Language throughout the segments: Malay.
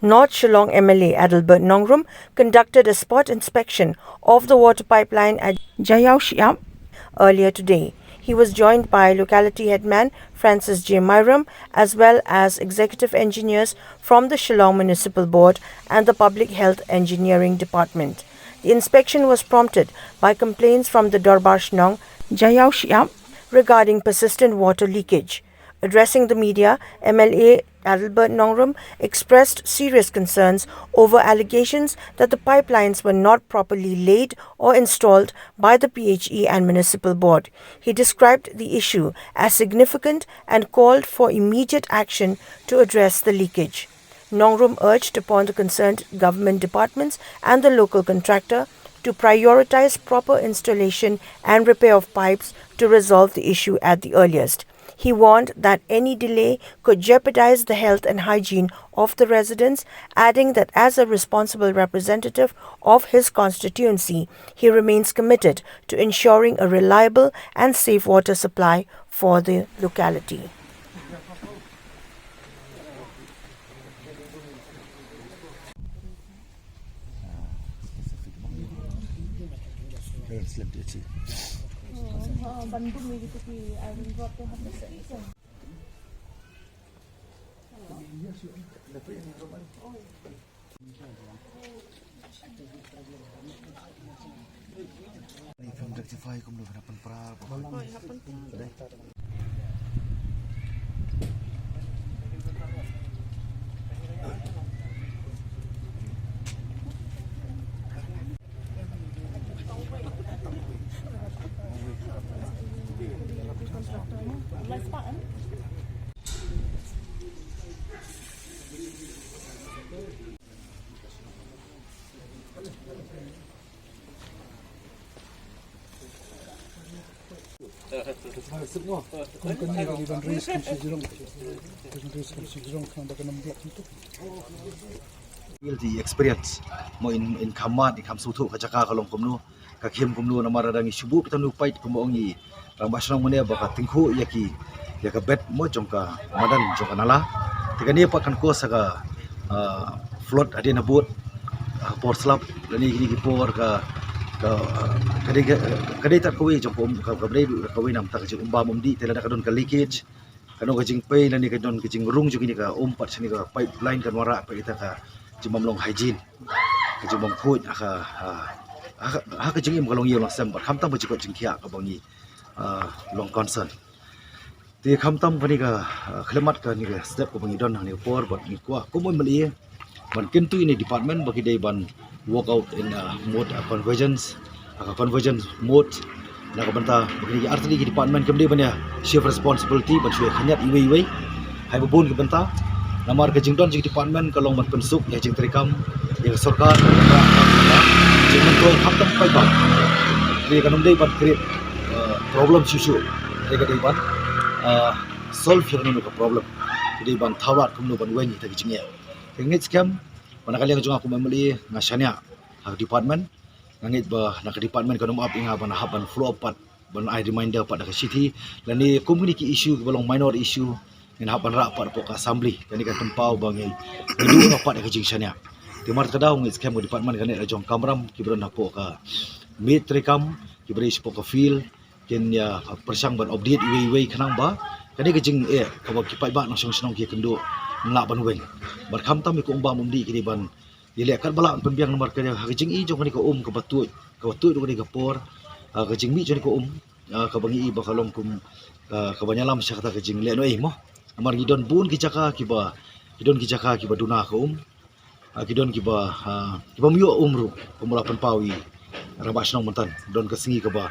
North Shillong MLA Adalbert Nongrum conducted a spot inspection of the water pipeline at Jayaoshiam earlier today. He was joined by locality headman Francis J. Myram as well as executive engineers from the Shillong Municipal Board and the Public Health Engineering Department. The inspection was prompted by complaints from the Dorbar Shnong, Jayaoshiam regarding persistent water leakage. Addressing the media, MLA Adalbert Nongrum expressed serious concerns over allegations that the pipelines were not properly laid or installed by the PHE and Municipal Board. He described the issue as significant and called for immediate action to address the leakage. Nongrum urged upon the concerned government departments and the local contractor to prioritize proper installation and repair of pipes to resolve the issue at the earliest. He warned that any delay could jeopardize the health and hygiene of the residents, adding that as a responsible representative of his constituency, he remains committed to ensuring a reliable and safe water supply for the locality. Bandung ni gitu ki iron drop tu habis sekejap. Ni film rectify kum lu harapan pra. Di experience mo in kamat di kam sutu ka jaka kalong kumnu ka khem kumnu na maradangi subu pitanu pait kumongi rang basrang mone baka tingku yaki yaka bet mo jongka madan jongka nala tigani pakan ko saga float adena boat por slap lani gini por ka kadai tak kowe jongko ka kadai kowe nam tak jing umba mumdi tela kadon ka leakage kanu ka jing pay lani kadon ka jing rung jogini ka umpat sini ka pipeline kan wara pa ita ka jimam long hygiene ka jimam food ka jing im kalong yong sam ba kham tam ba jikot jing khia ka bangi long concern ti kham tam pani ka khlemat ka ni ka step ko bangi don ni por bot ni kwa ko mo mali ban kentu ini department bagi dai ban work out in mode convergence mode na ka banta bagi arti di department kemdi ban ya shift responsibility ban shwe khanyat iwe hai babun ka banta namar ka jingdon jing department kalong ban pensuk ya jing trikam ya sarkar jing mentoi kham tam pai ba ni kanum dai ban create problem issue dai ka dai ban solve yung ka problem jadi ban thawat kumno ban wen ta jingya ngit scam manakali ang junga kumamali nga syanya ha department ngit ba na ka department kanum up inga ban haban flow pat ban I reminder pat ka city lani community issue balong minor issue ngin haban ra pat po ka assembly kani kan tempau bangi ndu na pat ka jing syanya timar kadaw ngit scam department kanit ra jong kamram kibron na po ka meet rekam kibri po ka feel ken ya persang ban update iwe kanang ba kani ka jing ka ba kipai ba nang song ki kendo ngla ban wen bar kham tam ko umba mumdi kini ban ile kan bala pembiang nomor ka jing i jong kani ko ka batut do kani ka por ka jing mi jong ko ka bangi i ba kalong kum ka banyalam sa kata ka jing le no mo amar gidon bun ki jaka ki ba duna ko gidon ki ba mio umru pemula pawi rabas nong mantan don ka singi ka ba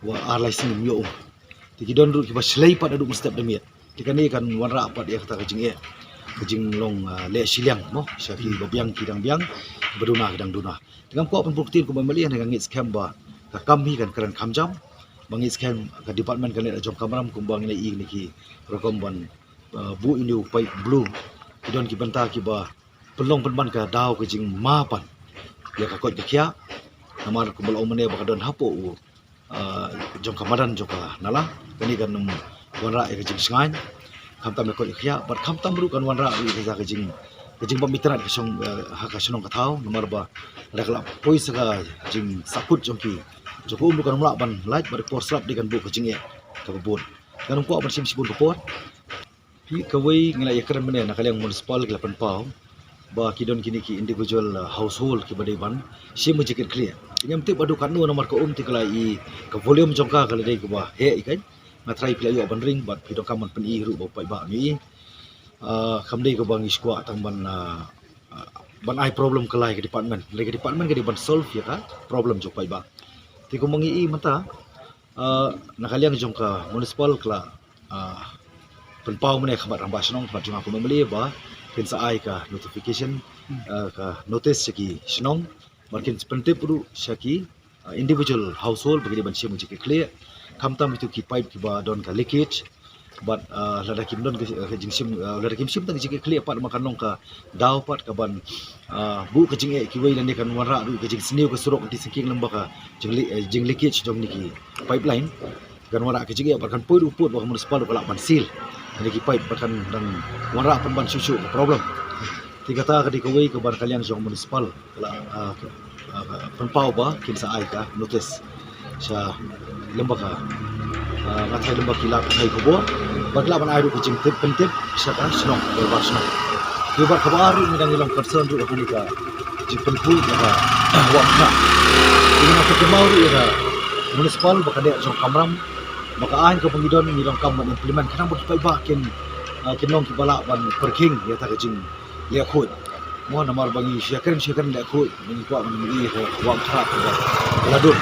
wa arlai singi mio gidon ru ki ba slay pat adu mustap demiat tikani kan wanra pat ya kata ka jing long le siliang mo syaki babiang kidang biang beduna kidang duna dengan ko pembuktian ko mamali dengan ngit scam ba ka kami kan keran kamjam bangit scam ka department kan le jom kamram kumbang ni i ni ki rokom ban bu ini upai blue kidon ki banta ki ba pelong penban ka daw ka jing mapan ya ka kot kia namar ko bal omane ba ka don hapo jom kamadan joka nala kani kan wanra ka jing sangan kam tam ko kia bat kam tam ru kan wanra ri ka jing kajing pamitan ka song haka senong ka thau nomor ba ada kala poi saka jing saput jongki joko bukan mula ban light bar por slap dikan bu kajing ya ka bun kan ko ban sim sibun ko pi kawai ngila yakran mene nak kaliang municipal kala pau ba kidon kini ki individual household ki badai ban si mu jikit clear inyam ti badu kanu nomor ko ti kala i ka volume jongka kala dei ko ba he ikan ngatrai pila yo ban ring bat kidon kaman pen i ru ba pai ba ni kamdei ko bang iskwa tang ban ai problem kelai ke department ke di ban solve ya ka problem jok pai ba ti ko mangi i mata nakaliang jong ka municipal kla pen pau mene khabar ramba snong khabar jong aku memeli ba kin sa ai ka notification ka notice seki snong markin pentip ru seki individual household bagi ban sim jik clear kamtam itu ki pipe ki ba don ka leakage but lada kim don ke jing sim lada kim sim tang jik clear pat makan long ka daw pat ka ban bu ke jing e ki wei lan kan wara du ke jing sniu ke surok di singking lembak ka jing leakage jong ni ki pipeline kan wara ke jing e kan poi uput ba municipal ko ban seal ni ki pipe kan dan wara pan ban susu problem tiga ta ka di ko wei ka ban kalian jong municipal kala pan pau ba kin sa ai ka notice sa lembak ka ngatai lembak kilap hai ko bo bagla ban ai ru kucing tip pentip sa ka snong ba snong Diba kabaru ni dang ilang concern ru kan ka jipen pul ka wa ka ini nak kemau ru ya municipal baka dia jong kamram baka an ko pangidon ni dong kam implement kanang bot pai ba kin kinong kibala ban perking ya ta jing le khoi mo namar bangi syakaran le khoi ni ko ni ko wa ka ladur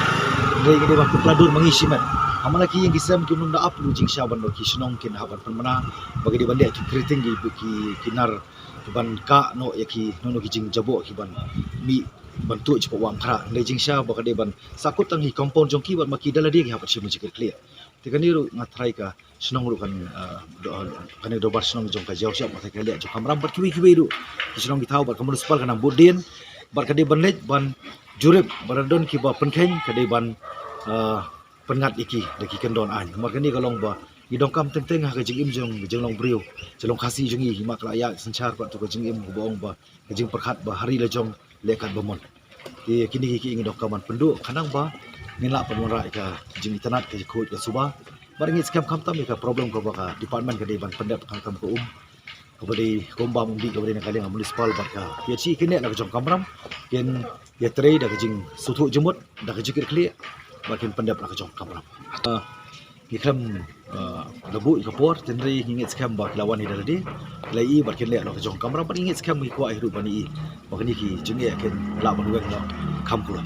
ni ke ba ladur mangisi man amala ki yang gisam ki nunda upload jing syaban ki snong kin haban permana bagi di bande ki kriting ki kinar ban ka no yaki nono ki jing jabo ki ban mi bantu cepat wang khara le jing sya ba kade ban sakut tang hi compound jong ki ban maki dala dia ki hapat sim jik clear tikani ru ngatrai ka snong ru kan kan do bar snong jong ka jauh sya ma ka le jong kamram bat ki ru ki snong ki thau bar kamun spal kana budin bar kade ban lej ban jurip baradon ki ba penkheng kade ban pengat iki deki kendon an makani kalong ba idong kam teng ha jing im jong long briu jelong khasi jong i mak la ya senchar pa tu jing im bong ba jing perkhat ba hari la jong lekat bomon ti kini ki ingin dong kaman pendu kanang ba nila penwara ka jing internet ke khoi ka suba baringi scam kam tam ka problem ko ba ka department ka de ban pendap kam tam ko kabadi komba mundi kabadi nak kalian municipal ba ka PHC kini la jong kamram ken ya trade da jing sutu jemut da jikir clear makin pendap la jong kamram ikram labu ikapor tenri hingit scam bak lawan ni daladi lai barkin le lo jong kamera par hingit scam ko ai ru bani bakni ki junge ken la ban weng no kam pula